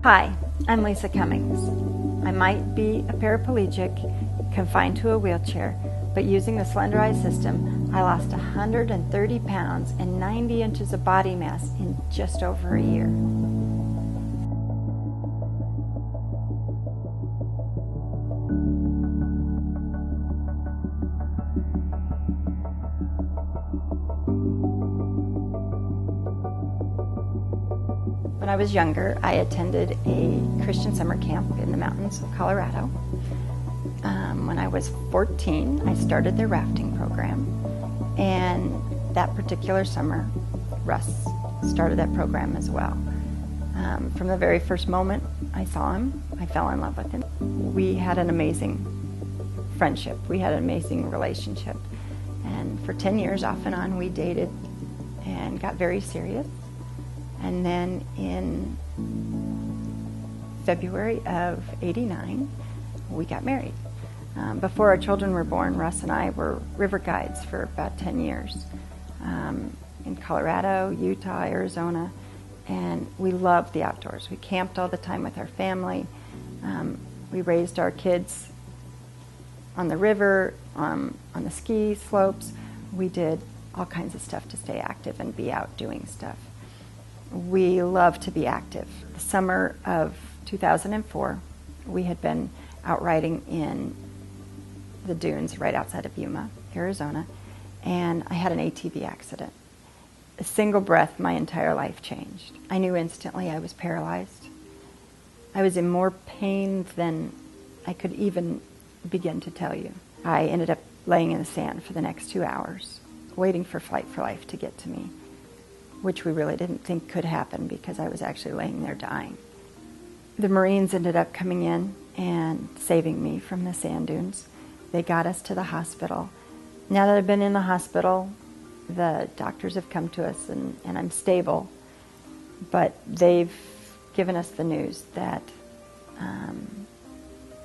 Hi, I'm Lisa Cummings. I might be a paraplegic, confined to a wheelchair, but using the Slenderiiz system, I lost 130 pounds and 90 inches of body mass in just over a year. When I was younger, I attended a Christian summer camp in the mountains of Colorado. When I was 14, I started their rafting program, and that particular summer, Russ started that program as well. From the very first moment I saw him, I fell in love with him. We had an amazing friendship. We had an amazing relationship. And for 10 years, off and on, we dated and got very serious. And then in February of '89, we got married. Before our children were born, Russ and I were river guides for about 10 years in Colorado, Utah, Arizona, and we loved the outdoors. We camped all the time with our family. We raised our kids on the river, on the ski slopes. We did all kinds of stuff to stay active and be out doing stuff. We love to be active. The summer of 2004, we had been out riding in the dunes right outside of Yuma, Arizona, and I had an ATV accident. A single breath, my entire life changed. I knew instantly I was paralyzed. I was in more pain than I could even begin to tell you. I ended up laying in the sand for the next 2 hours, waiting for Flight for Life to get to me, which we really didn't think could happen because I was actually laying there dying. The Marines ended up coming in and saving me from the sand dunes. They got us to the hospital. Now that I've been in the hospital, the doctors have come to us and I'm stable, but they've given us the news that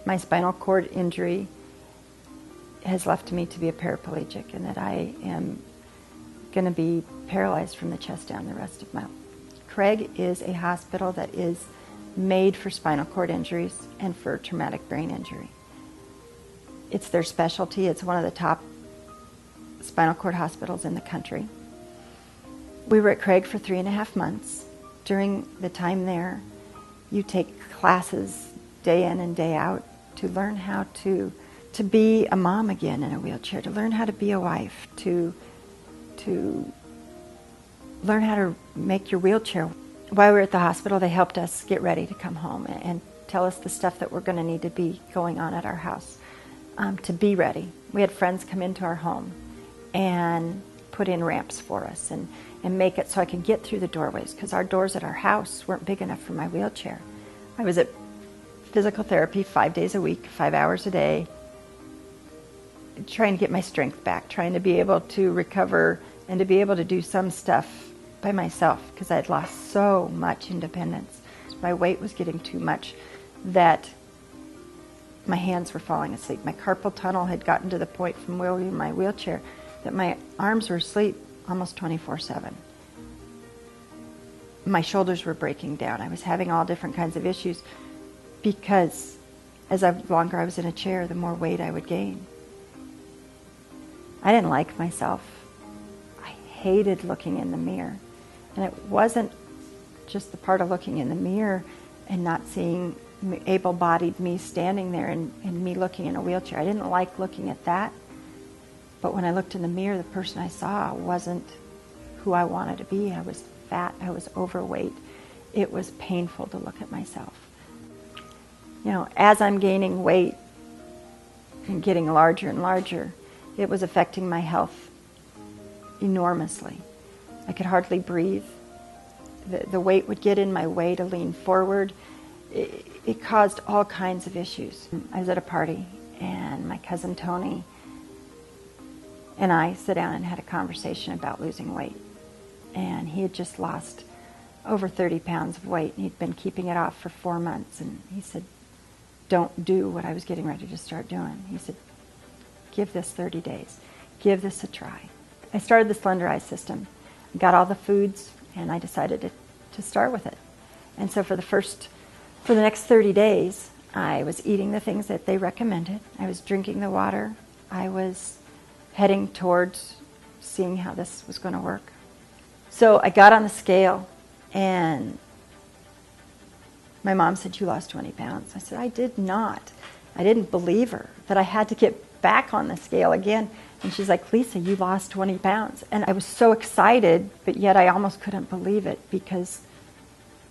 my spinal cord injury has left me to be a paraplegic and that I am going to be paralyzed from the chest down the rest of my life. Craig is a hospital that is made for spinal cord injuries and for traumatic brain injury. It's their specialty. It's one of the top spinal cord hospitals in the country. We were at Craig for 3.5 months. During the time there, you take classes day in and day out to learn how to be a mom again in a wheelchair, to learn how to be a wife, to learn how to make your wheelchair. While we were at the hospital, they helped us get ready to come home and tell us the stuff that we're going to need to be going on at our house to be ready. We had friends come into our home and put in ramps for us and make it so I could get through the doorways because our doors at our house weren't big enough for my wheelchair. I was at physical therapy 5 days a week, 5 hours a day, trying to get my strength back, trying to be able to recover and to be able to do some stuff by myself because I had lost so much independence. My weight was getting too much that my hands were falling asleep. My carpal tunnel had gotten to the point from wielding my wheelchair that my arms were asleep almost 24/7. My shoulders were breaking down. I was having all different kinds of issues because the longer I was in a chair, the more weight I would gain. I didn't like myself. I hated looking in the mirror. And it wasn't just the part of looking in the mirror and not seeing able-bodied me standing there and me looking in a wheelchair. I didn't like looking at that. But when I looked in the mirror, the person I saw wasn't who I wanted to be. I was fat. I was overweight. It was painful to look at myself. You know, as I'm gaining weight and getting larger and larger, it was affecting my health enormously. I could hardly breathe. The weight would get in my way to lean forward. It caused all kinds of issues. I was at a party and my cousin Tony and I sat down and had a conversation about losing weight. And he had just lost over 30 pounds of weight and he'd been keeping it off for 4 months. And he said, don't do what I was getting ready to start doing. He said, give this 30 days. Give this a try. I started the Slenderiiz system. Got all the foods and I decided to start with it. And so for the first For the next 30 days, I was eating the things that they recommended. I was drinking the water. I was heading towards seeing how this was going to work. So I got on the scale, and my mom said, "You lost 20 pounds." I said, "I did not." I didn't believe her, that I had to get back on the scale again. And she's like, "Lisa, you lost 20 pounds. And I was so excited, but yet I almost couldn't believe it, because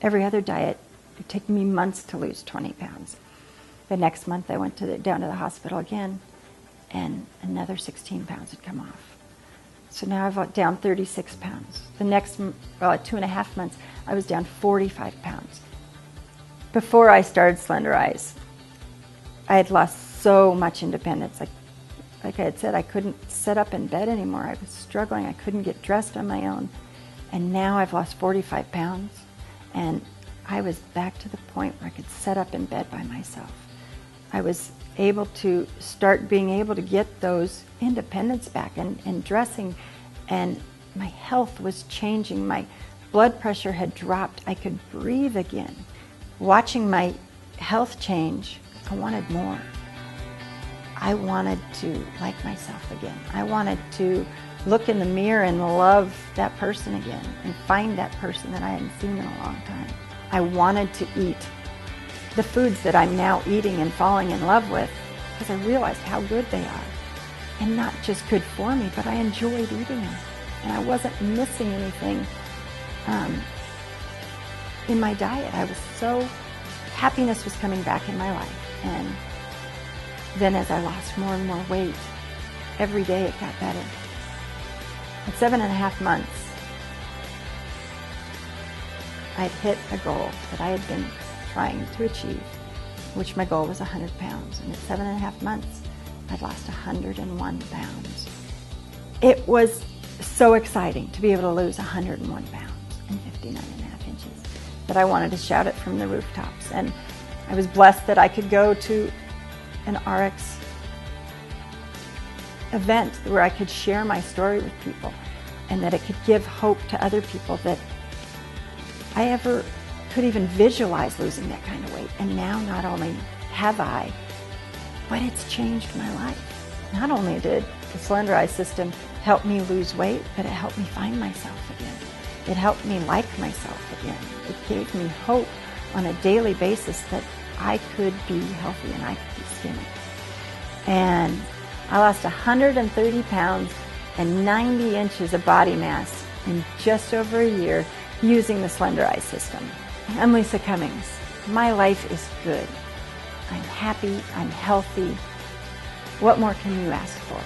every other diet, it took me months to lose 20 pounds. The next month I went down to the hospital again, and another 16 pounds had come off. So now I've down 36 pounds. The next 2.5 months, I was down 45 pounds. Before I started Slenderiiz, I had lost so much independence. Like I had said, I couldn't sit up in bed anymore. I was struggling. I couldn't get dressed on my own. And now I've lost 45 pounds, and I was back to the point where I could sit up in bed by myself. I was able to start being able to get those independence back and dressing, and my health was changing. My blood pressure had dropped. I could breathe again. Watching my health change, I wanted more. I wanted to like myself again. I wanted to look in the mirror and love that person again and find that person that I hadn't seen in a long time. I wanted to eat the foods that I'm now eating and falling in love with, because I realized how good they are. And not just good for me, but I enjoyed eating them. And I wasn't missing anything in my diet. I was so, happiness was coming back in my life. And then as I lost more and more weight, every day it got better. At 7.5 months, I'd hit a goal that I had been trying to achieve, which my goal was 100 pounds. And at 7.5 months, I'd lost 101 pounds. It was so exciting to be able to lose 101 pounds and 59.5 inches that I wanted to shout it from the rooftops. And I was blessed that I could go to an RX event where I could share my story with people, and that it could give hope to other people that I ever could even visualize losing that kind of weight. And now not only have I, but it's changed my life. Not only did the Slenderiiz system help me lose weight, but it helped me find myself again. It helped me like myself again. It gave me hope on a daily basis that I could be healthy and I could be skinny. And I lost 130 pounds and 90 inches of body mass in just over a year using the Slenderiiz system. I'm Lisa Cummings. My life is good. I'm happy, I'm healthy. What more can you ask for?